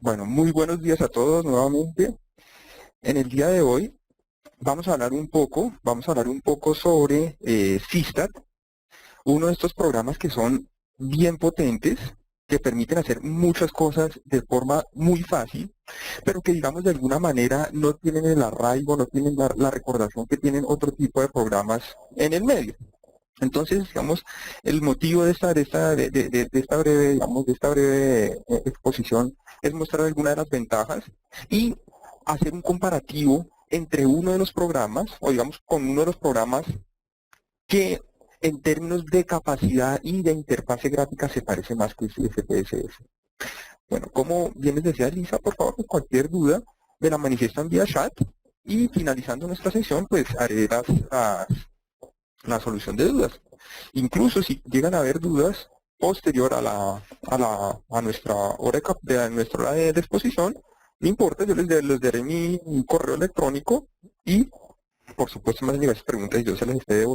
Bueno, muy buenos días a todos nuevamente. En el día de hoy vamos a hablar un poco sobre Sistat, uno de estos programas que son bien potentes, que permiten hacer muchas cosas de forma muy fácil, pero que digamos de alguna manera no tienen el arraigo, no tienen la recordación que tienen otro tipo de programas en el medio. Entonces, digamos, el motivo de esta breve exposición es mostrar algunas de las ventajas y hacer un comparativo entre uno de los programas, o digamos, con uno de los programas que en términos de capacidad y de interfase gráfica se parece más que SPSS. Bueno, como bien les decía Lisa, por favor, cualquier duda me la manifiestan vía chat y finalizando nuestra sesión, pues haré la solución de dudas. Incluso si llegan a haber dudas posterior a nuestra hora de exposición, no importa, yo les daré mi correo electrónico y, por supuesto, más diversas preguntas y yo se las estaré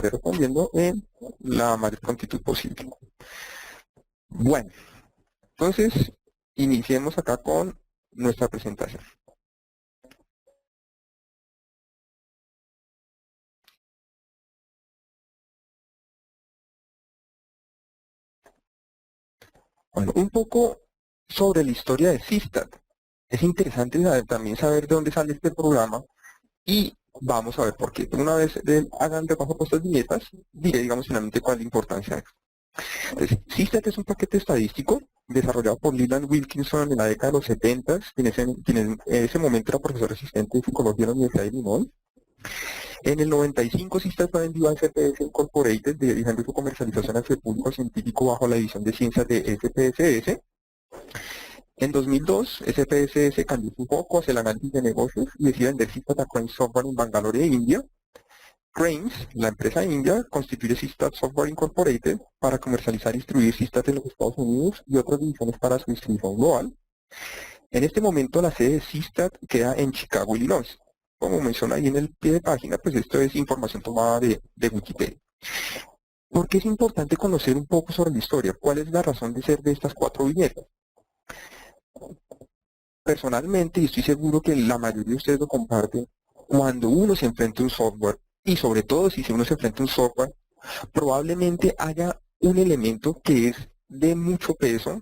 respondiendo en la mayor prontitud posible. Bueno, entonces, iniciemos acá con nuestra presentación. Bueno, un poco sobre la historia de Sistat. Es interesante también saber de dónde sale este programa y vamos a ver por qué. Una vez hagan repaso por estas viñetas, diré, digamos, finalmente cuál es la importancia de esto. Entonces, Sistat es un paquete estadístico desarrollado por Leland Wilkinson en la década de los 70, quien en ese momento era profesor asistente de psicología en la Universidad de Illinois. En el 95, Sistat fue vendido a SPS Incorporated, dirigiendo su comercialización hacia el público científico bajo la división de ciencias de SPSS. En 2002, SPSS cambió su foco hacia el análisis de negocios y decide vender Sistat a Cranes Software en Bangalore, India. Cranes, la empresa india, constituye Sistat Software Incorporated para comercializar y distribuir Sistat en los Estados Unidos y otras divisiones para su distribución global. En este momento, la sede de Sistat queda en Chicago, Illinois. Como menciona ahí en el pie de página, pues esto es información tomada de Wikipedia. ¿Por qué es importante conocer un poco sobre la historia? ¿Cuál es la razón de ser de estas 4 viñetas? Personalmente, y estoy seguro que la mayoría de ustedes lo comparten, cuando uno se enfrenta a un software, y sobre todo si uno se enfrenta a un software, probablemente haya un elemento que es de mucho peso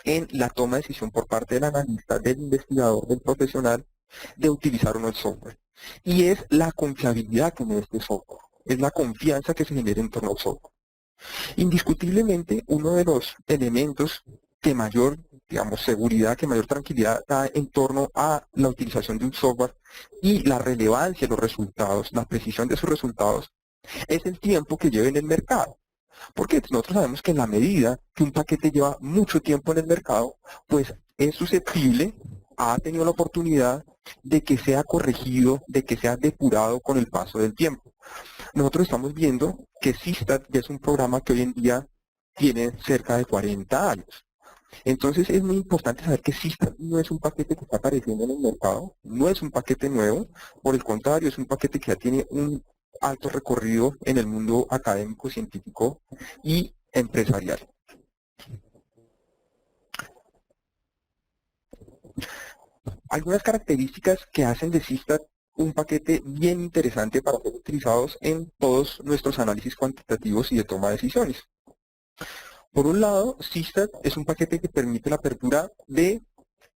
en la toma de decisión por parte del analista, del investigador, del profesional, de utilizar o no el software. Y es la confiabilidad que tiene este software, es la confianza que se genera en torno al software. Indiscutiblemente, uno de los elementos que mayor, digamos, seguridad, que mayor tranquilidad da en torno a la utilización de un software y la relevancia de los resultados, la precisión de sus resultados, es el tiempo que lleva en el mercado. Porque nosotros sabemos que en la medida que un paquete lleva mucho tiempo en el mercado, pues es susceptible, ha tenido la oportunidad de que sea corregido, de que sea depurado con el paso del tiempo. Nosotros estamos viendo que Sistat ya es un programa que hoy en día tiene cerca de 40 años. Entonces es muy importante saber que Sistat no es un paquete que está apareciendo en el mercado, no es un paquete nuevo, por el contrario, es un paquete que ya tiene un alto recorrido en el mundo académico, científico y empresarial. Algunas características que hacen de Sistat un paquete bien interesante para ser utilizados en todos nuestros análisis cuantitativos y de toma de decisiones. Por un lado, Sistat es un paquete que permite la apertura de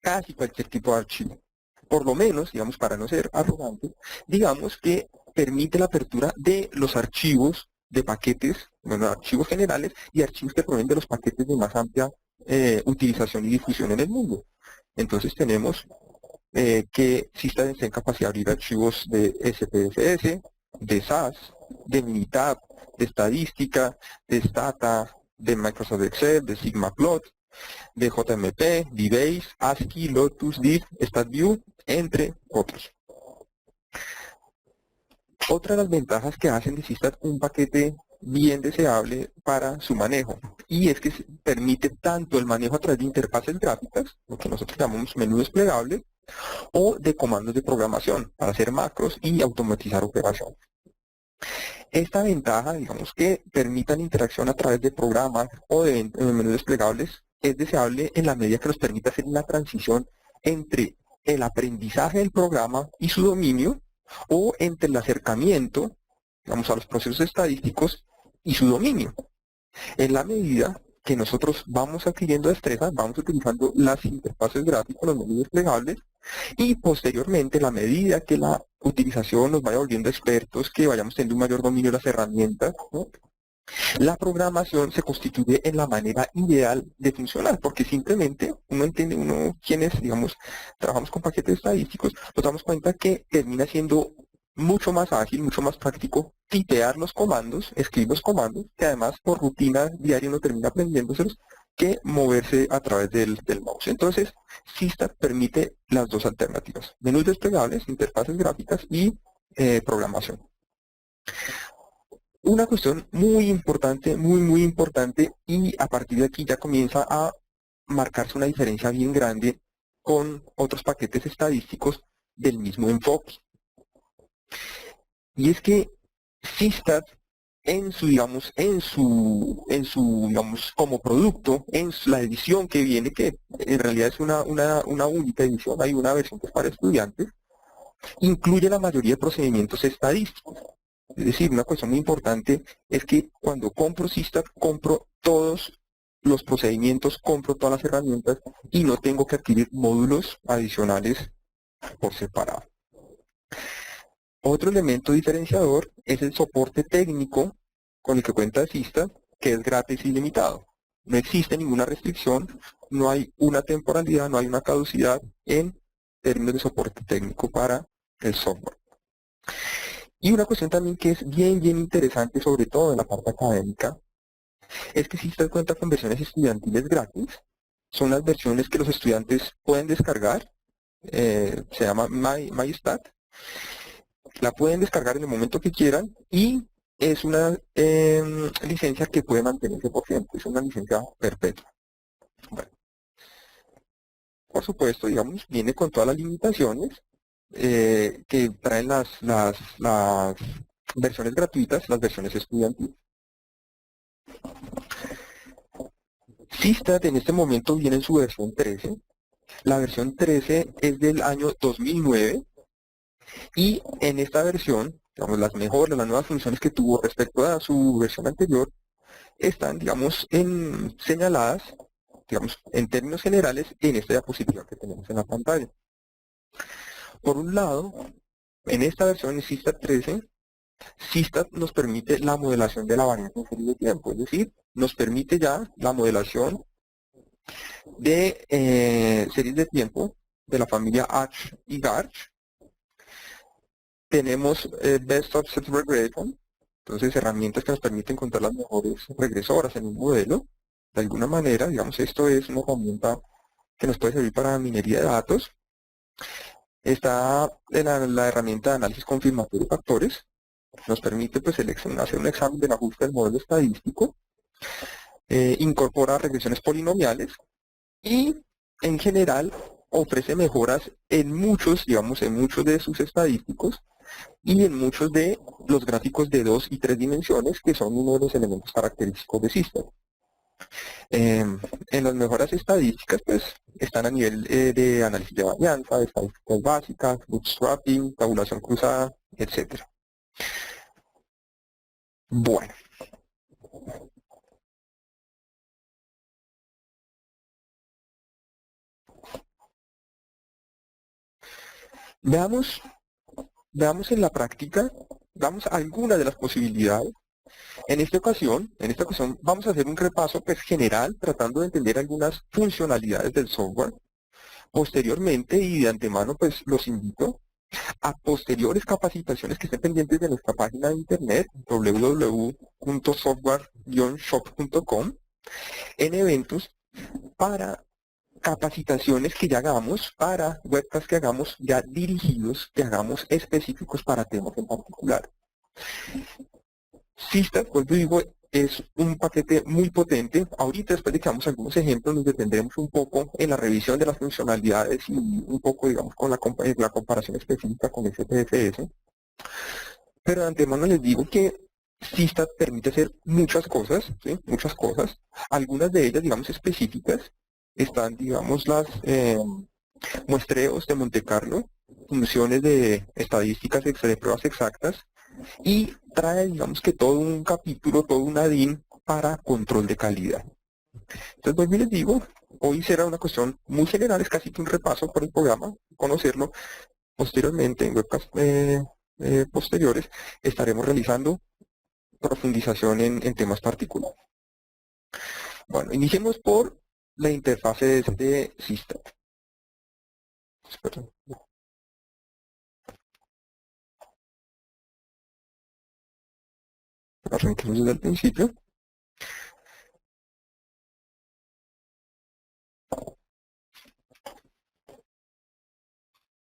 casi cualquier tipo de archivo. Por lo menos, digamos, para no ser arrogante, digamos que permite la apertura de los archivos de paquetes, bueno, archivos generales y archivos que provienen de los paquetes de más amplia utilización y difusión en el mundo. Entonces tenemos que Sistat está en capacidad de abrir archivos de SPSS, de SAS, de Minitab, de estadística, de Stata, de Microsoft Excel, de Sigmaplot, de JMP, DBase, ASCII, Lotus, Div, StatView, entre otros. Otra de las ventajas que hacen de Sistat un paquete bien deseable para su manejo, y es que permite tanto el manejo a través de interfaces gráficas, lo que nosotros llamamos menú desplegable, o de comandos de programación para hacer macros y automatizar operaciones. Esta ventaja, digamos que permita la interacción a través de programas o de menús desplegables, es deseable en la medida que nos permita hacer una transición entre el aprendizaje del programa y su dominio, o entre el acercamiento, digamos, a los procesos estadísticos y su dominio. En la medida que nosotros vamos adquiriendo destrezas, vamos utilizando las interfaces gráficas, los menús desplegables, y posteriormente, en la medida que la utilización nos vaya volviendo expertos, que vayamos teniendo un mayor dominio de las herramientas, ¿no?, la programación se constituye en la manera ideal de funcionar, porque simplemente uno entiende, quienes, digamos, trabajamos con paquetes estadísticos, nos damos cuenta que termina siendo mucho más ágil, mucho más práctico tipear los comandos, escribir los comandos, que además por rutina diaria uno termina aprendiéndoselos, que moverse a través del mouse. Entonces, Systat permite las dos alternativas: menús desplegables, interfaces gráficas y programación. Una cuestión muy importante, muy importante, y a partir de aquí ya comienza a marcarse una diferencia bien grande con otros paquetes estadísticos del mismo enfoque. Y es que Systat digamos, como producto, en la edición que viene, que en realidad es una única edición, hay una versión que es para estudiantes, incluye la mayoría de procedimientos estadísticos. Es decir, una cuestión muy importante es que cuando compro Systat, compro todos los procedimientos, compro todas las herramientas y no tengo que adquirir módulos adicionales por separado. Otro elemento diferenciador es el soporte técnico con el que cuenta Systat, que es gratis y ilimitado. No existe ninguna restricción, no hay una temporalidad, no hay una caducidad en términos de soporte técnico para el software. Y una cuestión también que es bien interesante, sobre todo en la parte académica, es que Systat cuenta con versiones estudiantiles gratis. Son las versiones que los estudiantes pueden descargar, se llama MyStat. La pueden descargar en el momento que quieran y es una licencia que puede mantenerse por siempre, es una licencia perpetua. Bueno, por supuesto, digamos, viene con todas las limitaciones que traen las versiones gratuitas, las versiones estudiantiles. Systat en este momento viene en su versión 13. La versión 13 es del año 2009 y en esta versión, digamos, las mejores, las nuevas funciones que tuvo respecto a su versión anterior están, digamos, señaladas, digamos, en términos generales en esta diapositiva que tenemos en la pantalla. Por un lado, en esta versión, en Systat 13, Systat nos permite la modelación de la varianza en serie de tiempo, es decir, nos permite ya la modelación de series de tiempo de la familia Arch y Garch. Tenemos Best Offset Regression, entonces herramientas que nos permiten encontrar las mejores regresoras en un modelo. De alguna manera, digamos, esto es una herramienta que nos puede servir para minería de datos. Está la herramienta de análisis confirmatorio de factores, nos permite pues, hacer un examen del ajuste del modelo estadístico, incorpora regresiones polinomiales y en general ofrece mejoras en muchos, de sus estadísticos y en muchos de los gráficos de 2 y 3 dimensiones, que son uno de los elementos característicos de Systat. En las mejoras estadísticas, pues, están a nivel de análisis de varianza, de estadísticas básicas, bootstrapping, tabulación cruzada, etc. Bueno. Veamos en la práctica, damos algunas de las posibilidades. En esta ocasión vamos a hacer un repaso pues, general, tratando de entender algunas funcionalidades del software. Posteriormente y de antemano, pues los invito a posteriores capacitaciones que estén pendientes de nuestra página de internet, www.software-shop.com, en eventos para capacitaciones que ya hagamos, para webcasts que hagamos ya dirigidos, que hagamos específicos para temas en particular. Systat, vuelvo y digo, es un paquete muy potente. Ahorita, después de que hagamos algunos ejemplos, nos detendremos un poco en la revisión de las funcionalidades y un poco, digamos, con la comparación específica con SPSS. Pero de antemano les digo que Systat permite hacer muchas cosas, ¿sí? Muchas cosas. Algunas de ellas, digamos, específicas, están, digamos, las muestreos de Monte Carlo, funciones de estadísticas de pruebas exactas, y trae, digamos que todo un capítulo, todo un add-in para control de calidad. Entonces, vuelvo y les digo, hoy será una cuestión muy general, es casi que un repaso por el programa, conocerlo. Posteriormente, en webcasts posteriores, estaremos realizando profundización en temas particulares. Bueno, iniciemos por la interfase de System. Perdón. Arranquemos desde el principio.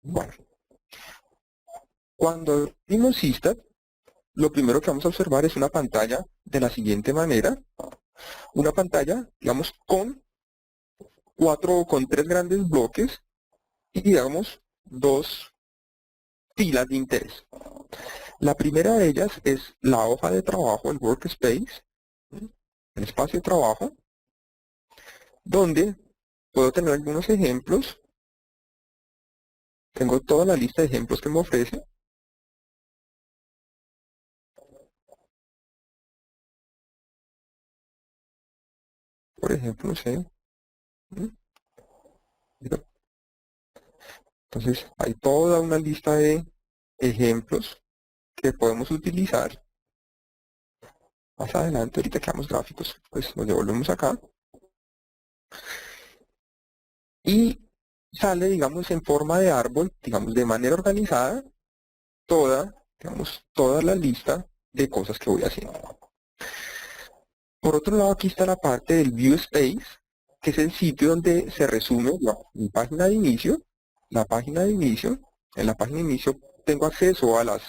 Bueno, cuando abrimos System, lo primero que vamos a observar es una pantalla de la siguiente manera. Una pantalla, digamos, con tres grandes bloques y, digamos, dos filas de interés. La primera de ellas es la hoja de trabajo, el workspace, el espacio de trabajo, donde puedo tener algunos ejemplos. Tengo toda la lista de ejemplos que me ofrece. Por ejemplo, no sé. Entonces, hay toda una lista de ejemplos que podemos utilizar. Más adelante, ahorita que hagamos gráficos, pues nos devolvemos acá. Y sale, digamos, en forma de árbol, digamos, de manera organizada, toda la lista de cosas que voy haciendo. Por otro lado, aquí está la parte del View Space, que es el sitio donde se resume mi página de inicio. La página de inicio, en la página de inicio tengo acceso a los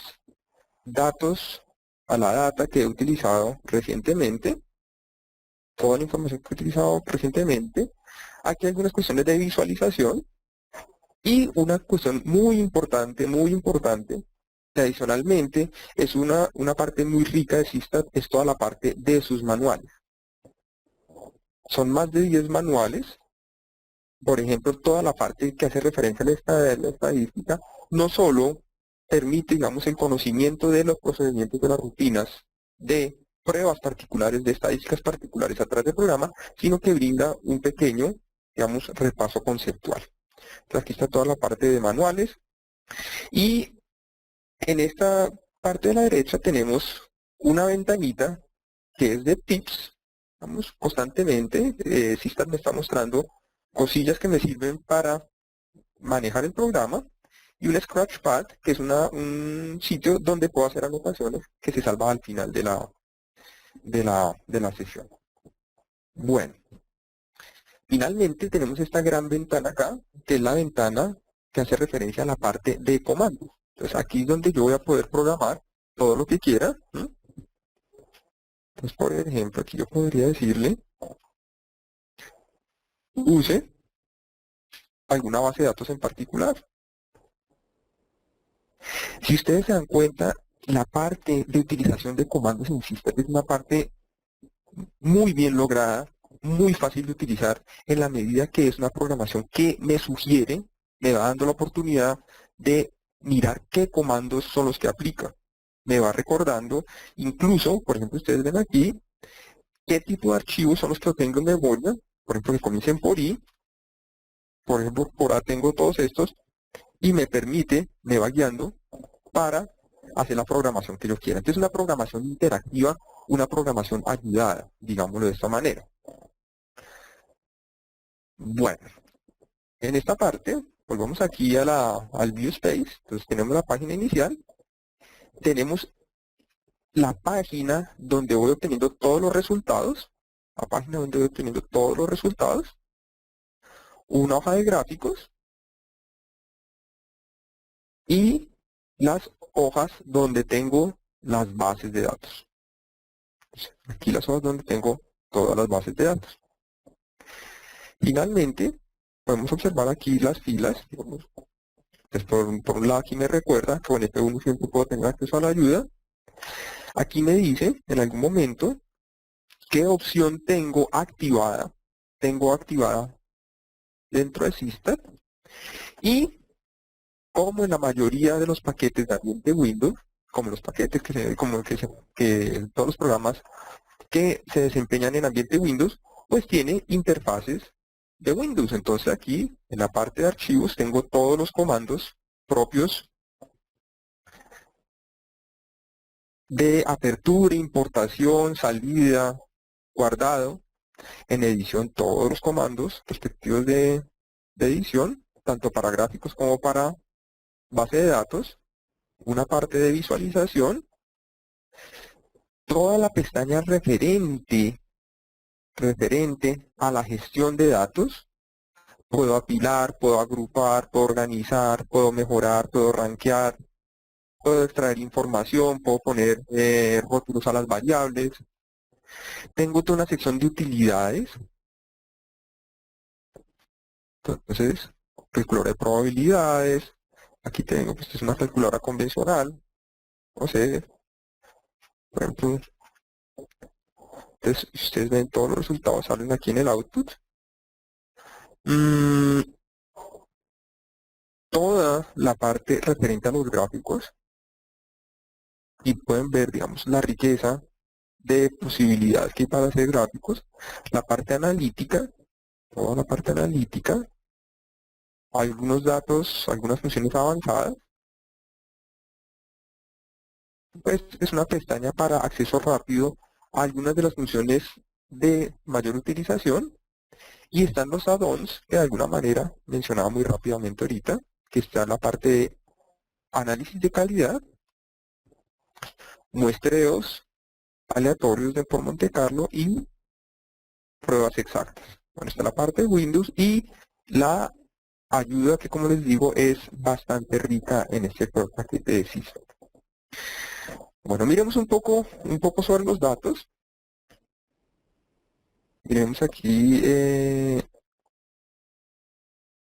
datos, a la data que he utilizado recientemente, toda la información que he utilizado recientemente. Aquí hay algunas cuestiones de visualización y una cuestión muy importante, que adicionalmente es una parte muy rica de Systat, es toda la parte de sus manuales. Son más de 10 manuales. Por ejemplo, toda la parte que hace referencia a la estadística, no solo permite, digamos, el conocimiento de los procedimientos de las rutinas de pruebas particulares, de estadísticas particulares a través del programa, sino que brinda un pequeño, digamos, repaso conceptual. Entonces, aquí está toda la parte de manuales y en esta parte de la derecha tenemos una ventanita que es de tips. Vamos constantemente, Systat me está mostrando cosillas que me sirven para manejar el programa, y un Scratchpad, que es un sitio donde puedo hacer anotaciones que se salva al final de la sesión. Bueno, finalmente tenemos esta gran ventana acá, que es la ventana que hace referencia a la parte de comandos. Entonces aquí es donde yo voy a poder programar todo lo que quiera. Entonces, por ejemplo, aquí yo podría decirle, use alguna base de datos en particular. Si ustedes se dan cuenta, la parte de utilización de comandos en Systat es una parte muy bien lograda, muy fácil de utilizar, en la medida que es una programación que me sugiere, me va dando la oportunidad de mirar qué comandos son los que aplica. Me va recordando, incluso, por ejemplo, ustedes ven aquí, qué tipo de archivos son los que tengo en memoria, por ejemplo, que comiencen por I, por ejemplo, por A tengo todos estos, y me permite, me va guiando para hacer la programación que yo quiera. Entonces, una programación interactiva, una programación ayudada, digámoslo de esta manera. Bueno, en esta parte, volvamos aquí al View Space. Entonces, tenemos la página inicial, tenemos la página donde voy obteniendo todos los resultados, la página donde voy obteniendo todos los resultados, una hoja de gráficos y las hojas donde tengo las bases de datos. Aquí las hojas donde tengo todas las bases de datos. Finalmente, podemos observar aquí las filas. Digamos, pues por un lado aquí me recuerda que con F1 siempre puedo tener acceso a la ayuda. Aquí me dice en algún momento qué opción tengo activada. Tengo activada dentro de Systat. Y como en la mayoría de los paquetes de ambiente Windows, como los paquetes que todos los programas que se desempeñan en ambiente Windows, pues tiene interfaces de Windows. Entonces aquí en la parte de archivos tengo todos los comandos propios de apertura, importación, salida, guardado. En edición todos los comandos respectivos de edición, tanto para gráficos como para base de datos. Una parte de visualización, toda la pestaña referente a la gestión de datos. Puedo apilar, puedo agrupar, puedo organizar, puedo mejorar, puedo rankear, puedo extraer información, puedo poner rótulos a las variables. Tengo toda una sección de utilidades. Entonces, calculadora de probabilidades. Aquí tengo, pues, es una calculadora convencional. No sé, por ejemplo, entonces, si ustedes ven todos los resultados salen aquí en el output. Toda la parte referente a los gráficos y pueden ver, digamos, la riqueza de posibilidades que hay para hacer gráficos. La parte analítica, toda la parte analítica, algunos datos, algunas funciones avanzadas. Pues es una pestaña para acceso rápido a algunas de las funciones de mayor utilización. Y están los add-ons, que de alguna manera mencionaba muy rápidamente ahorita, que está en la parte de análisis de calidad, muestreos aleatorios de por Monte Carlo y pruebas exactas. Bueno, está la parte de Windows y la ayuda que, como les digo, es bastante rica en este paquete de Systat. Bueno, miremos un poco sobre los datos. Miremos aquí,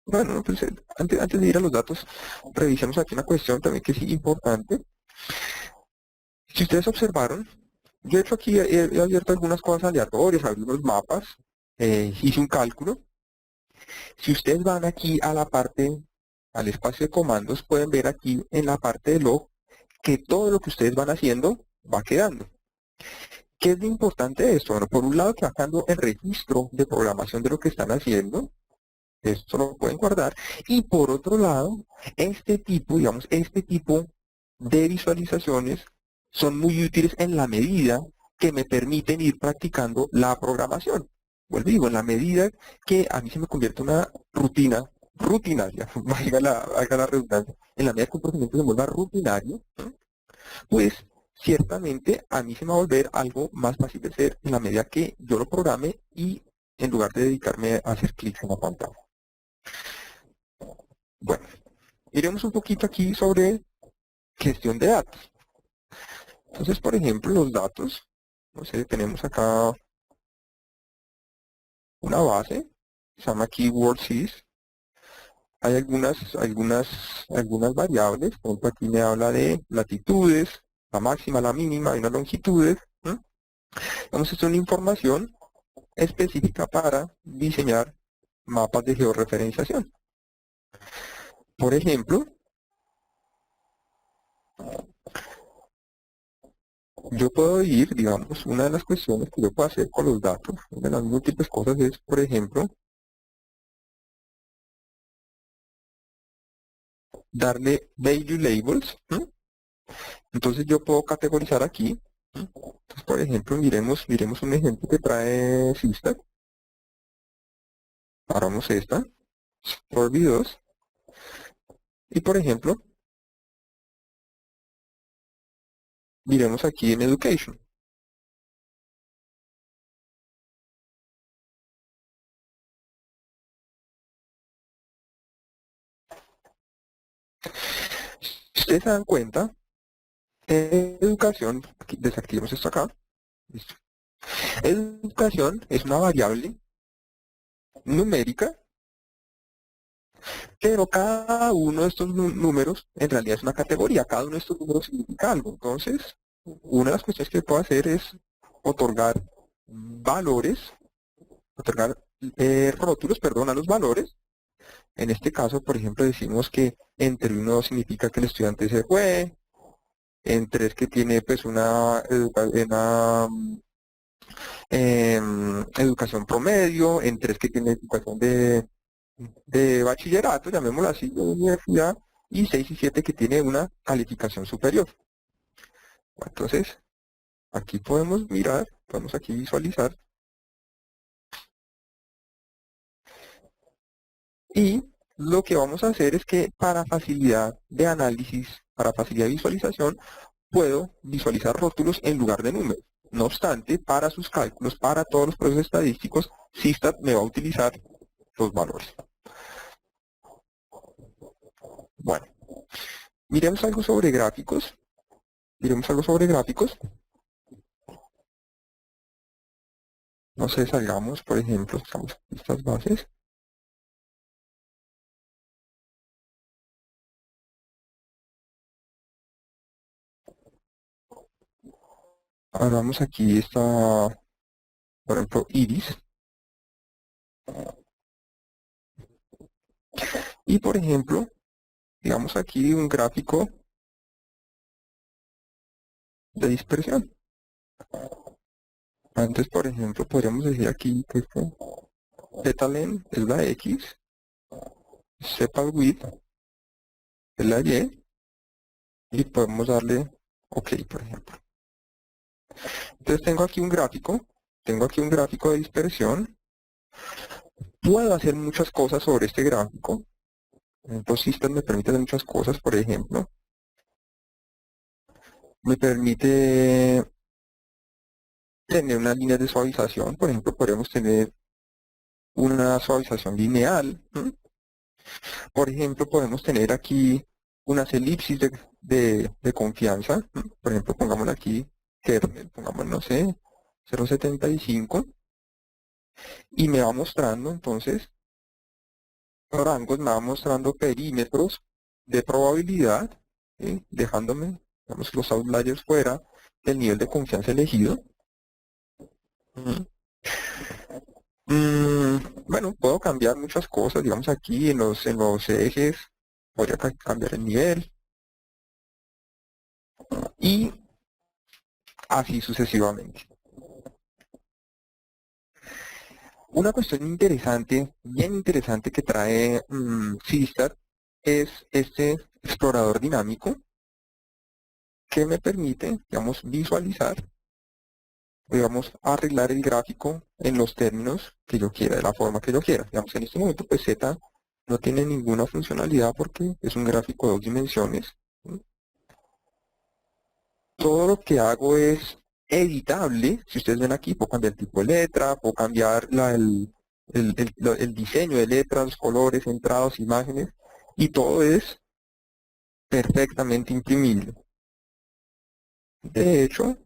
bueno, pues, antes de ir a los datos, revisemos aquí una cuestión también que es importante. Si ustedes observaron, yo he hecho aquí, he abierto algunas cosas aleatorias, algunos mapas, hice un cálculo. Si ustedes van aquí a la parte, al espacio de comandos, pueden ver aquí en la parte de log que todo lo que ustedes van haciendo va quedando. ¿Qué es lo importante de esto? Bueno, por un lado, que va quedando el registro de programación de lo que están haciendo. Esto lo pueden guardar. Y por otro lado, digamos, este tipo de visualizaciones son muy útiles en la medida que me permiten ir practicando la programación. Vuelvo y digo, en la medida que a mí se me convierte en una rutina, rutinaria, valga la redundancia, en la medida que un procedimiento se vuelva rutinario, pues ciertamente a mí se me va a volver algo más fácil de hacer en la medida que yo lo programe y en lugar de dedicarme a hacer clics en la pantalla. Bueno, iremos un poquito aquí sobre gestión de datos. Entonces, por ejemplo, los datos, no sé, tenemos acá una base, se llama aquí WorldSys. Hay algunas variables, por ejemplo, aquí me habla de latitudes, la máxima, la mínima, y unas longitudes. Vamos a hacer una información específica para diseñar mapas de georreferenciación. Por ejemplo, yo puedo ir, digamos, una de las cuestiones que yo puedo hacer con los datos, una de las múltiples cosas es, por ejemplo, darle value labels. Entonces yo puedo categorizar aquí. Entonces, por ejemplo, miremos un ejemplo que trae Systat. Paramos esta, por videos. Y por ejemplo, miremos aquí en Education. Si ustedes se dan cuenta, en educación, desactivemos esto acá. Listo. Educación es una variable numérica, pero cada uno de estos números en realidad es una categoría, cada uno de estos números significa algo. Entonces, una de las cuestiones que puedo hacer es otorgar valores, otorgar rótulos, perdón, a los valores, En este caso, por ejemplo, decimos que entre 1 significa que el estudiante se fue, en 3 que tiene pues educación promedio, en 3 que tiene educación de bachillerato, llamémoslo así, de universidad, y 6 y 7 que tiene una calificación superior. Entonces, aquí podemos mirar, podemos aquí visualizar, y lo que vamos a hacer es que para facilidad de análisis, para facilidad de visualización, puedo visualizar rótulos en lugar de números. No obstante, para sus cálculos, para todos los procesos estadísticos, SISTAT me va a utilizar los valores. Bueno, miremos algo sobre gráficos. Miremos algo sobre gráficos. No sé, salgamos, por ejemplo, sacamos estas bases. Hagamos aquí esta, por ejemplo, iris. Y, por ejemplo, digamos aquí un gráfico de dispersión. Antes, por ejemplo, podríamos decir aquí que θlen es la X, sepal width es la y podemos darle OK, por ejemplo. Entonces tengo aquí un gráfico de dispersión. Puedo hacer muchas cosas sobre este gráfico. Entonces, System me permite hacer muchas cosas, por ejemplo. Me permite tener unas líneas de suavización. Por ejemplo, podríamos tener una suavización lineal. Por ejemplo, podemos tener aquí unas elipsis de confianza. Por ejemplo, pongámosle aquí, kernel, pongamos, no sé, 0,75. Y me va mostrando, entonces, rangos, me va mostrando perímetros de probabilidad, ¿sí? Dejándome, digamos, los outliers fuera del nivel de confianza elegido. Bueno, puedo cambiar muchas cosas, digamos aquí en los ejes, podría cambiar el nivel y así sucesivamente. Una cuestión interesante, bien interesante que trae SISTAT es este explorador dinámico que me permite, digamos, visualizar, digamos, arreglar el gráfico en los términos que yo quiera, de la forma que yo quiera. Digamos, en este momento, pues Z no tiene ninguna funcionalidad porque es un gráfico de 2 dimensiones. ¿Sí? Todo lo que hago es editable. Si ustedes ven aquí, puedo cambiar el tipo de letra, puedo cambiar el diseño de letras, los colores, entradas, imágenes, y todo es perfectamente imprimible. De hecho,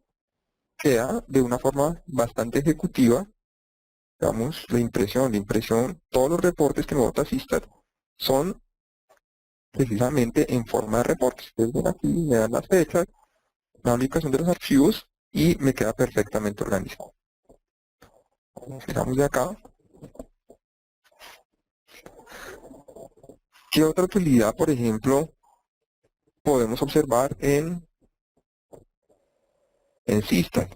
queda de una forma bastante ejecutiva. Digamos, la impresión, todos los reportes que me bota Sistat son precisamente en forma de reportes. Ustedes ven aquí, me dan las fechas, la ubicación de los archivos y me queda perfectamente organizado. Fijamos de acá. ¿Qué otra utilidad, por ejemplo, podemos observar en Sistat?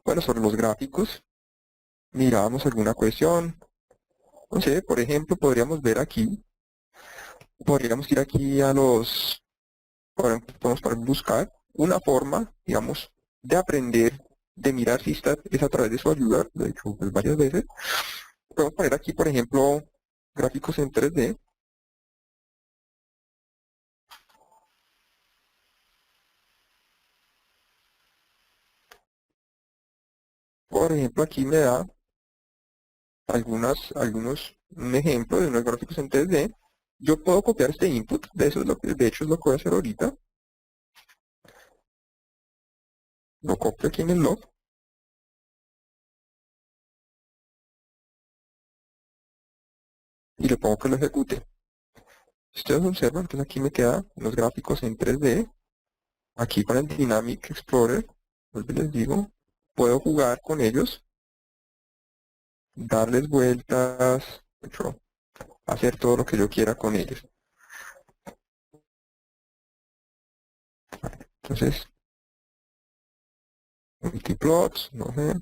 Bueno, sobre los gráficos, mirábamos alguna cuestión. No sé, por ejemplo, podríamos ver aquí, podríamos ir aquí a los, podemos buscar una forma, digamos, de aprender, de mirar Sistat es a través de su ayuda, lo he hecho pues, varias veces. Podemos poner aquí, por ejemplo, gráficos en 3D. Por ejemplo, aquí me da un ejemplo de unos gráficos en 3D. Yo puedo copiar este input, de hecho es lo que voy a hacer ahorita. Lo copio aquí en el log. Y le pongo que lo ejecute. Ustedes observan, entonces aquí me quedan los gráficos en 3D. Aquí con el Dynamic Explorer, vuelvo y les digo, puedo jugar con ellos. darles vueltas, hacer todo lo que yo quiera con ellos. Entonces, multiplots, no sé.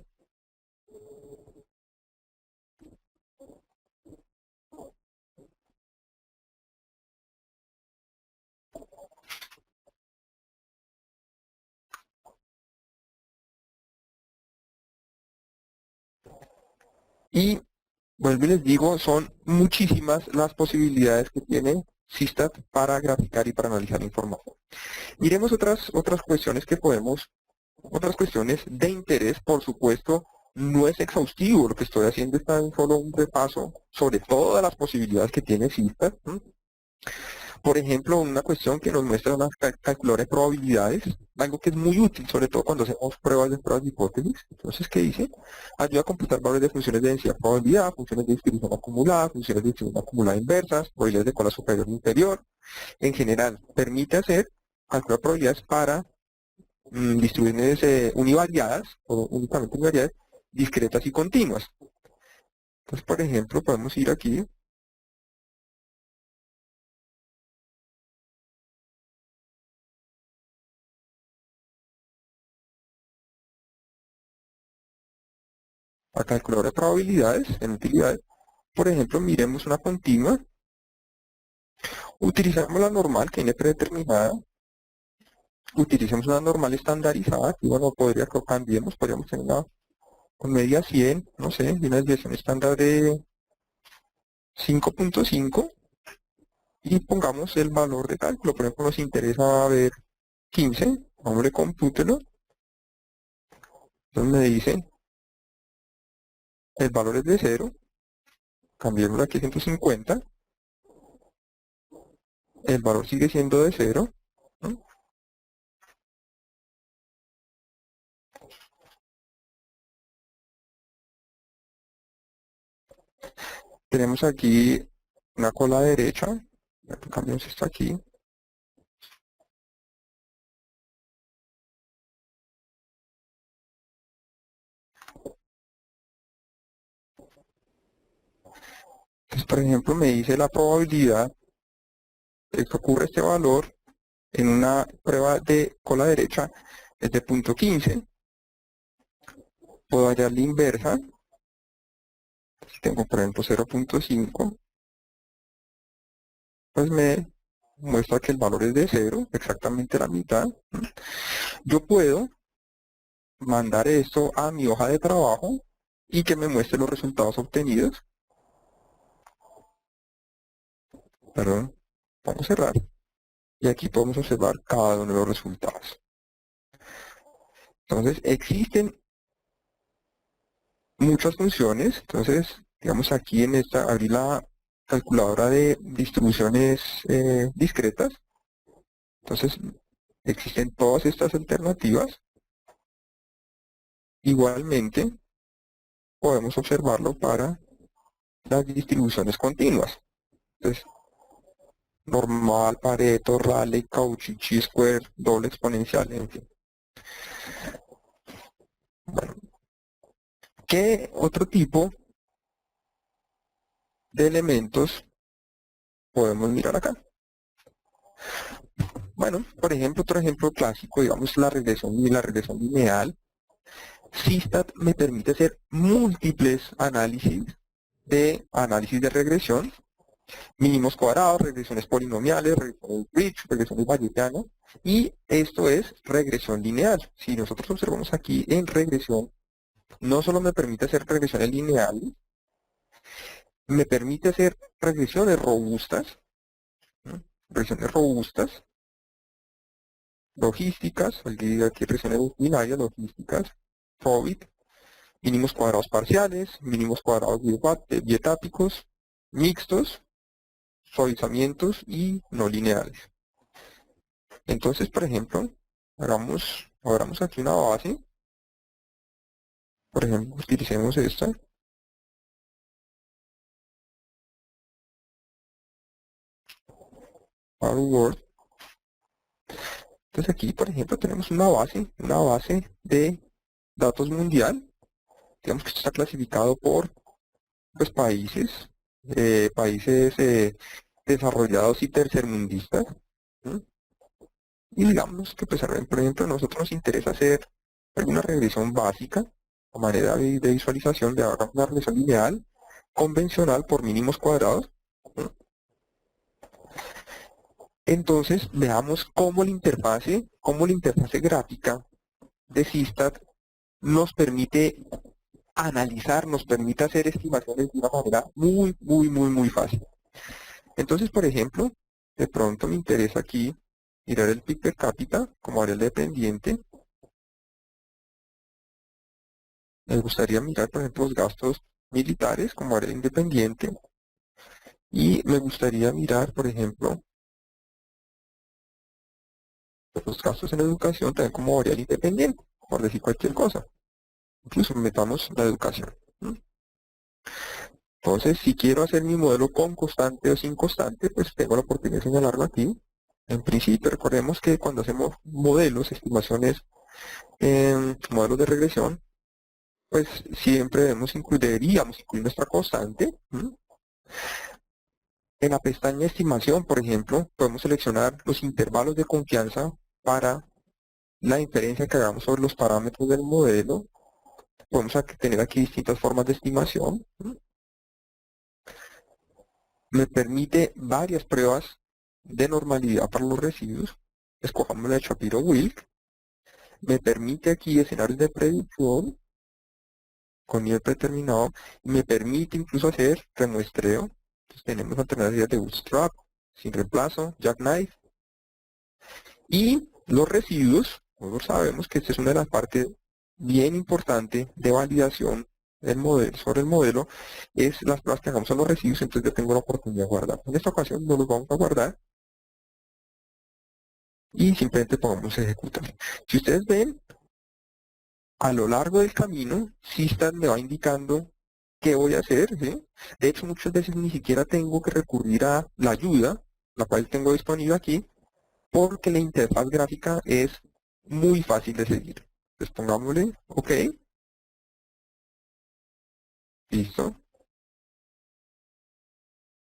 Y vuelvo y les digo, son muchísimas las posibilidades que tiene Sistat para graficar y para analizar información. Miremos otras cuestiones que podemos, otras cuestiones de interés, por supuesto, no es exhaustivo, lo que estoy haciendo está en solo un repaso sobre todas las posibilidades que tiene Sistat. Por ejemplo, una cuestión que nos muestra una calculadora de probabilidades, algo que es muy útil, sobre todo cuando hacemos pruebas de hipótesis. Entonces, ¿qué dice? Ayuda a computar valores de funciones de densidad probabilidad, funciones de distribución acumulada, funciones de distribución acumulada inversas, probabilidades de cola superior e inferior. En general, permite calcular probabilidades para distribuciones univariadas, o únicamente univariadas, discretas y continuas. Entonces, por ejemplo, podemos ir aquí a calcular de probabilidades en utilidades. Por ejemplo, miremos una continua, utilizamos la normal que viene predeterminada, utilicemos una normal estandarizada, y bueno, cambiemos, podríamos tener una con media 100, no sé, y una desviación estándar de 5.5 y pongamos el valor de cálculo. Por ejemplo, nos interesa ver 15, hombre, compútelo. Entonces me dice, el valor es de 0, cambiemos aquí a 150, el valor sigue siendo de 0, ¿no? Tenemos aquí una cola derecha, cambiamos esto aquí, entonces por ejemplo me dice la probabilidad de que ocurra este valor en una prueba de cola derecha es de 0.15, puedo hallar la inversa, si tengo por ejemplo 0.5, pues me muestra que el valor es de 0, exactamente la mitad. Yo puedo mandar esto a mi hoja de trabajo y que me muestre los resultados obtenidos. Perdón, vamos a cerrar. Y aquí podemos observar cada uno de los resultados. Entonces, existen muchas funciones. Entonces, digamos aquí en esta, abrí la calculadora de distribuciones discretas. Entonces, existen todas estas alternativas. Igualmente, podemos observarlo para las distribuciones continuas. Entonces, normal, Pareto, Rayleigh, Cauchy, chi-square, doble exponencial, en fin. Bueno, ¿qué otro tipo de elementos podemos mirar acá? Bueno, por ejemplo, otro ejemplo clásico, digamos la regresión lineal. Sistat me permite hacer múltiples análisis de regresión, mínimos cuadrados, regresiones polinomiales, regresiones Rich, regresiones bayesianas, y esto es regresión lineal. Si nosotros observamos aquí en regresión, no solo me permite hacer regresiones lineales, me permite hacer regresiones robustas, ¿no? Regresiones robustas, logísticas, aquí regresiones binarias, logísticas, Fobit, mínimos cuadrados parciales, mínimos cuadrados dietáticos, mixtos, suavizamientos y no lineales. Entonces, por ejemplo, abramos aquí una base, por ejemplo, utilicemos esta, Our Word. Entonces aquí, por ejemplo, tenemos una base de datos mundial. Digamos que esto está clasificado por pues países desarrollados y tercermundistas. ¿Mm? Y digamos que, pues, por ejemplo, a nosotros nos interesa hacer alguna regresión básica, a manera de visualización de ahora una regresión lineal, convencional por mínimos cuadrados. ¿Mm? Entonces, veamos cómo la interfase gráfica de Sistat nos permite analizar, nos permite hacer estimaciones de una manera muy fácil. Entonces, por ejemplo, de pronto me interesa aquí mirar el PIB per cápita como área dependiente. Me gustaría mirar, por ejemplo, los gastos militares como área independiente. Y me gustaría mirar, por ejemplo, los gastos en educación también como variable independiente, por decir cualquier cosa. Incluso metamos la educación. ¿Mm? Entonces, si quiero hacer mi modelo con constante o sin constante, pues tengo la oportunidad de señalarlo aquí. En principio, recordemos que cuando hacemos modelos, estimaciones, modelos de regresión, pues siempre deberíamos incluir nuestra constante. ¿Mm? En la pestaña estimación, por ejemplo, podemos seleccionar los intervalos de confianza para la inferencia que hagamos sobre los parámetros del modelo. Podemos tener aquí distintas formas de estimación. ¿Mm? Me permite varias pruebas de normalidad para los residuos. Escojamos la de Shapiro-Wilk. Me permite aquí escenarios de predicción con nivel predeterminado. Me permite incluso hacer remuestreo. Entonces tenemos alternativas de Bootstrap, sin reemplazo, Jackknife. Y los residuos, nosotros sabemos que esta es una de las partes bien importantes de validación del modelo, sobre el modelo, es las pruebas que hagamos a los residuos. Entonces yo tengo la oportunidad de guardar. En esta ocasión no los vamos a guardar y simplemente podemos ejecutar. Si ustedes ven, a lo largo del camino, Sistat me va indicando qué voy a hacer, ¿sí? De hecho, muchas veces ni siquiera tengo que recurrir a la ayuda, la cual tengo disponible aquí, porque la interfaz gráfica es muy fácil de seguir. Entonces pongámosle OK, listo.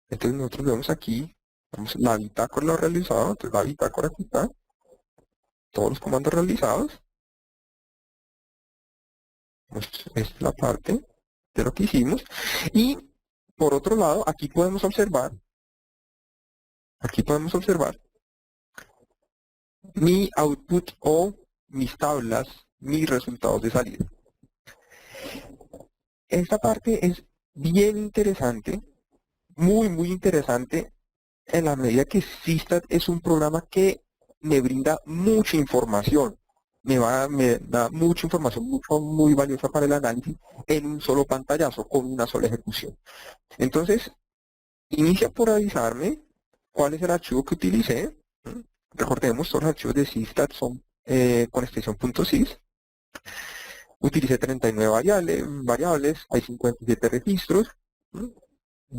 Entonces nosotros vemos aquí, vamos, la bitácora lo realizado, entonces la bitácora aquí está, todos los comandos realizados. Pues, esta es la parte de lo que hicimos. Y por otro lado, aquí podemos observar mi output o mis tablas, mis resultados de salida. Esta parte es bien interesante, muy interesante, en la medida que Sistat es un programa que me brinda mucha información. Me da mucha información, muy valiosa para el análisis en un solo pantallazo, con una sola ejecución. Entonces, inicia por avisarme cuál es el archivo que utilicé. ¿Mm? Recordemos, todos los archivos de Sistat son con extensión .sys. Utilicé 39 variables, hay 57 registros. ¿Mm?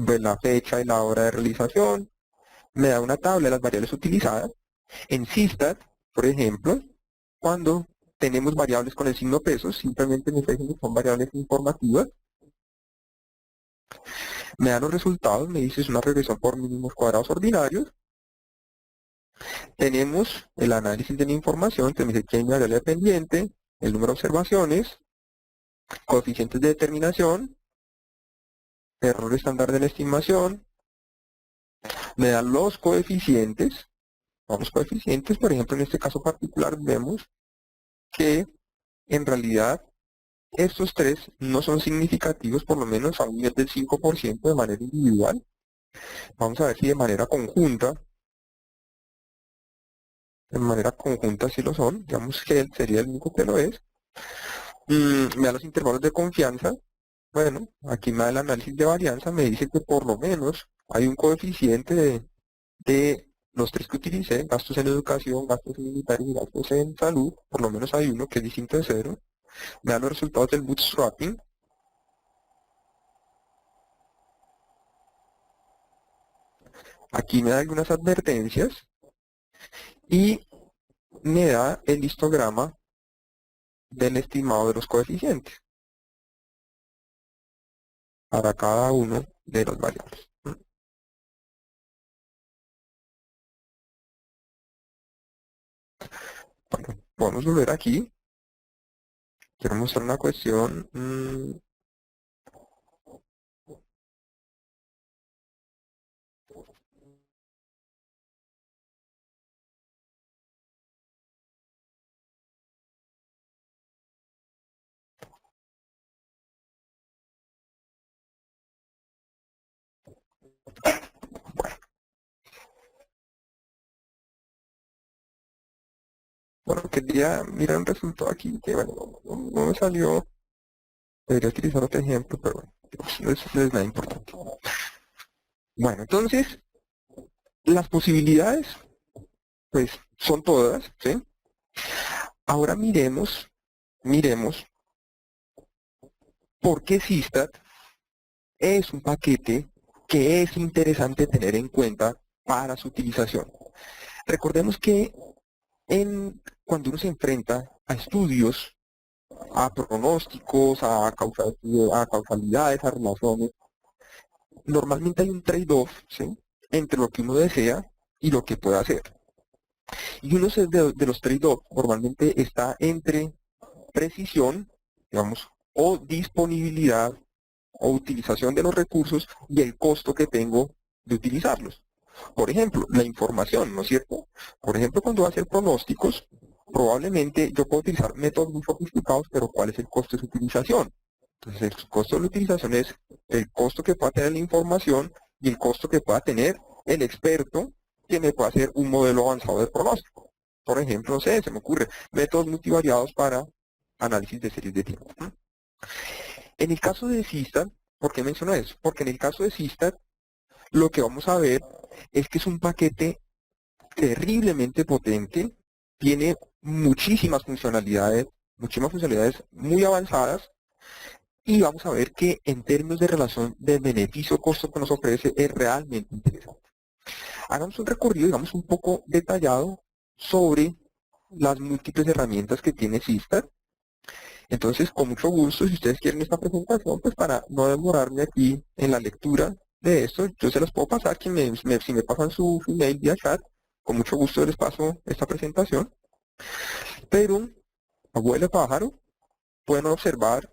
Pues la fecha y la hora de realización. Me da una tabla de las variables utilizadas. En Sistat, por ejemplo, cuando tenemos variables con el signo pesos, simplemente me está diciendo que son variables informativas. Me da los resultados, me dice es una regresión por mínimos cuadrados ordinarios. Tenemos el análisis de la información, que me dice que hay una variable dependiente, el número de observaciones, coeficientes de determinación, error estándar de la estimación, me dan los coeficientes. Los coeficientes, por ejemplo, en este caso particular vemos que en realidad estos tres no son significativos, por lo menos a un nivel del 5% de manera individual. Vamos a ver si de manera conjunta sí lo son. Digamos que él sería el único que lo es. Me da los intervalos de confianza. Bueno, aquí me da el análisis de varianza, me dice que por lo menos hay un coeficiente de los tres que utilicé, gastos en educación, gastos en militar y gastos en salud, por lo menos hay uno que es distinto de cero. Me da los resultados del bootstrapping. Aquí me da algunas advertencias y me da el histograma del estimado de los coeficientes. para cada uno de los variables. Bueno, podemos volver aquí. Quiero mostrar una cuestión. Bueno, quería mirar un resultado aquí que, bueno, no me salió. Debería utilizar otro ejemplo, pero bueno, no es nada importante. Bueno, entonces, las posibilidades, pues, son todas, ¿sí? Ahora miremos por qué Sistat es un paquete que es interesante tener en cuenta para su utilización. Recordemos que cuando uno se enfrenta a estudios, a pronósticos, a causalidades, a relaciones, normalmente hay un trade-off, ¿sí?, entre lo que uno desea y lo que puede hacer. Y uno de los trade-off normalmente está entre precisión, digamos, o disponibilidad o utilización de los recursos y el costo que tengo de utilizarlos. Por ejemplo, la información, ¿no es cierto? Por ejemplo, cuando voy a hacer pronósticos, probablemente yo puedo utilizar métodos muy sofisticados, pero ¿cuál es el costo de su utilización? Entonces, el costo de la utilización es el costo que pueda tener la información y el costo que pueda tener el experto que me pueda hacer un modelo avanzado de pronóstico. Por ejemplo, no sé, se me ocurre métodos multivariados para análisis de series de tiempo. En el caso de Sistat, ¿por qué menciono eso? Porque en el caso de Sistat, lo que vamos a ver es que es un paquete terriblemente potente, tiene muchísimas funcionalidades muy avanzadas, y vamos a ver que en términos de relación de beneficio-costo que nos ofrece es realmente interesante. Hagamos un recorrido, digamos, un poco detallado sobre las múltiples herramientas que tiene Sistat. Entonces, con mucho gusto, si ustedes quieren esta presentación, pues para no demorarme aquí en la lectura de esto, yo se las puedo pasar, si me pasan su email vía chat, con mucho gusto les paso esta presentación. Pero, abuelo pájaro, pueden observar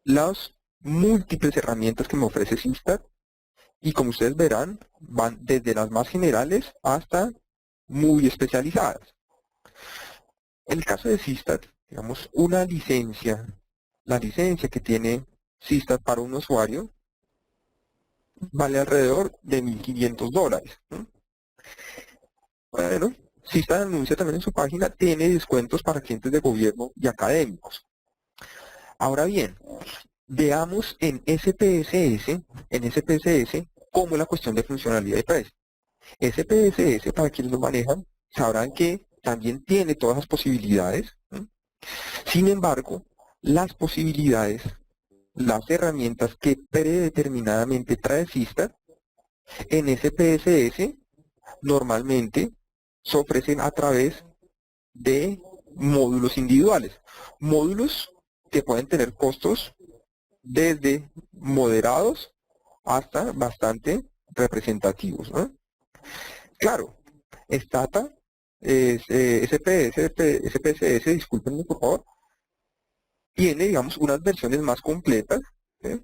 las múltiples herramientas que me ofrece Sistat, y como ustedes verán, van desde las más generales hasta muy especializadas. En el caso de Sistat, digamos, la licencia que tiene Sistat para un usuario vale alrededor de $1.500. Bueno, Sistat anuncia también en su página, tiene descuentos para clientes de gobierno y académicos. Ahora bien, veamos en SPSS, cómo es la cuestión de funcionalidad y precio. SPSS, para quienes lo manejan, sabrán que también tiene todas las posibilidades. Sin embargo, las posibilidades, las herramientas que predeterminadamente trae Sistat, en SPSS normalmente se ofrecen a través de módulos individuales. Módulos que pueden tener costos desde moderados hasta bastante representativos, ¿no? Claro, Stata, SPSS, discúlpenme por favor, tiene, digamos, unas versiones más completas, ¿sí?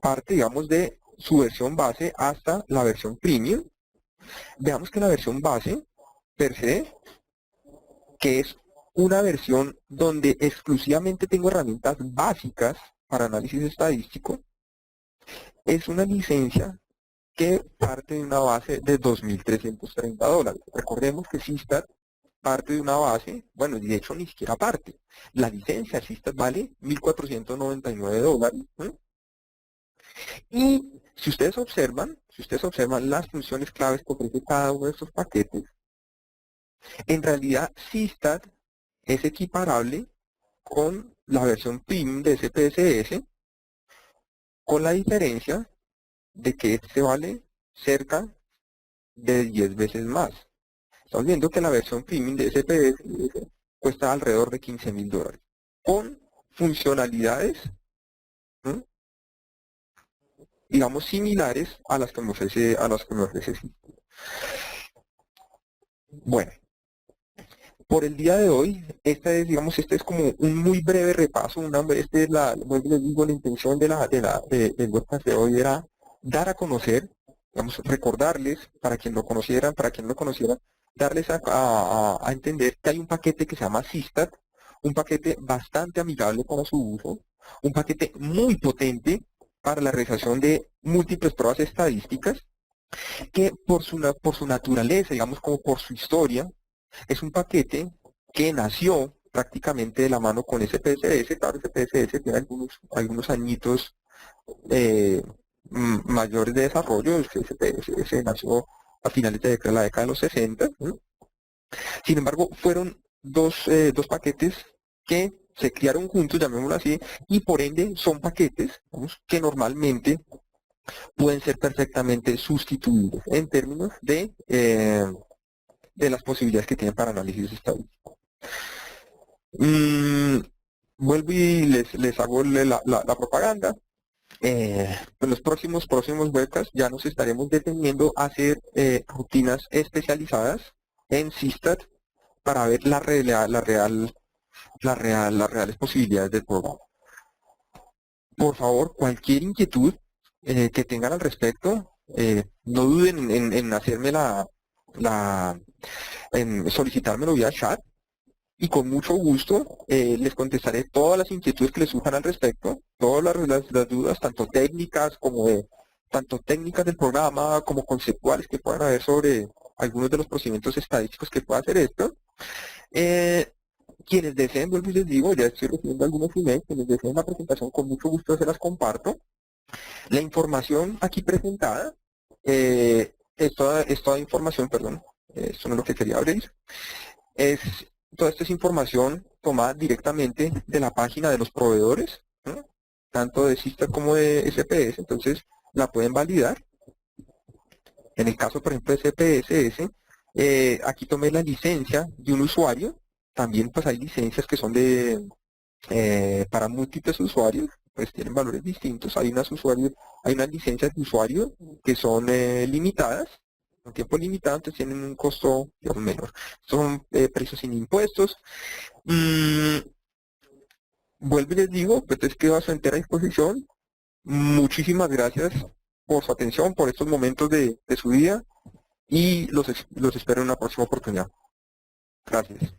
Parte, digamos, de su versión base hasta la versión premium. Veamos que la versión base, per se, que es una versión donde exclusivamente tengo herramientas básicas para análisis estadístico, es una licencia que parte de una base de $2.330. Recordemos que Sistat parte de una base, bueno, de hecho ni siquiera parte. La licencia Sistat vale $1.499. Y si ustedes observan las funciones claves que ofrece cada uno de estos paquetes, en realidad Sistat es equiparable con la versión PIM de SPSS, con la diferencia de que este vale cerca de 10 veces más. Estamos viendo que la versión premium de SPSS cuesta alrededor de $15.000, con funcionalidades, ¿no?, digamos, similares a las que me ofrece System. Bueno, por el día de hoy, este es como un muy breve repaso, vuelvo y les digo, la intención del webcast de hoy era dar a conocer, digamos, recordarles, para quien lo conocieran, para quien no lo conocieran, darles a entender que hay un paquete que se llama Systat, un paquete bastante amigable para su uso, un paquete muy potente para la realización de múltiples pruebas estadísticas, que por su naturaleza, digamos, como por su historia, es un paquete que nació prácticamente de la mano con SPSS. Claro, SPSS tiene algunos añitos mayores de desarrollo. SPSS nació a finales de la década de los 60. ¿No? Sin embargo, fueron dos paquetes que se criaron juntos, llamémoslo así, y por ende son paquetes, ¿vamos?, que normalmente pueden ser perfectamente sustituibles en términos de las posibilidades que tienen para análisis estadístico. Vuelvo y les hago la propaganda. En los próximos webcasts ya nos estaremos deteniendo a hacer rutinas especializadas en Systat para ver las reales posibilidades del programa. Por favor, cualquier inquietud que tengan al respecto, no duden en hacerme en solicitármelo vía chat, y con mucho gusto les contestaré todas las inquietudes que les surjan al respecto, todas las dudas, tanto técnicas del programa como conceptuales que puedan haber sobre algunos de los procedimientos estadísticos que pueda hacer esto. Quienes deseen, vuelvo y les digo, ya estoy recibiendo algunos emails, quienes deseen la presentación, con mucho gusto se las comparto. La información aquí presentada, es toda información, perdón, esto no es lo que quería abrir, toda esta es información tomada directamente de la página de los proveedores, ¿no?, tanto de Systat como de SPS, entonces la pueden validar. En el caso, por ejemplo, de SPSS, aquí tomé la licencia de un usuario. También pues hay licencias que son para múltiples usuarios, pues tienen valores distintos. Hay unas licencias de usuario que son limitadas, un tiempo limitado, entonces tienen un costo, digamos, menor. Son precios sin impuestos. Vuelvo y les digo, pues es quedo a su entera disposición. Muchísimas gracias por su atención, por estos momentos de su día, y los espero en una próxima oportunidad. Gracias.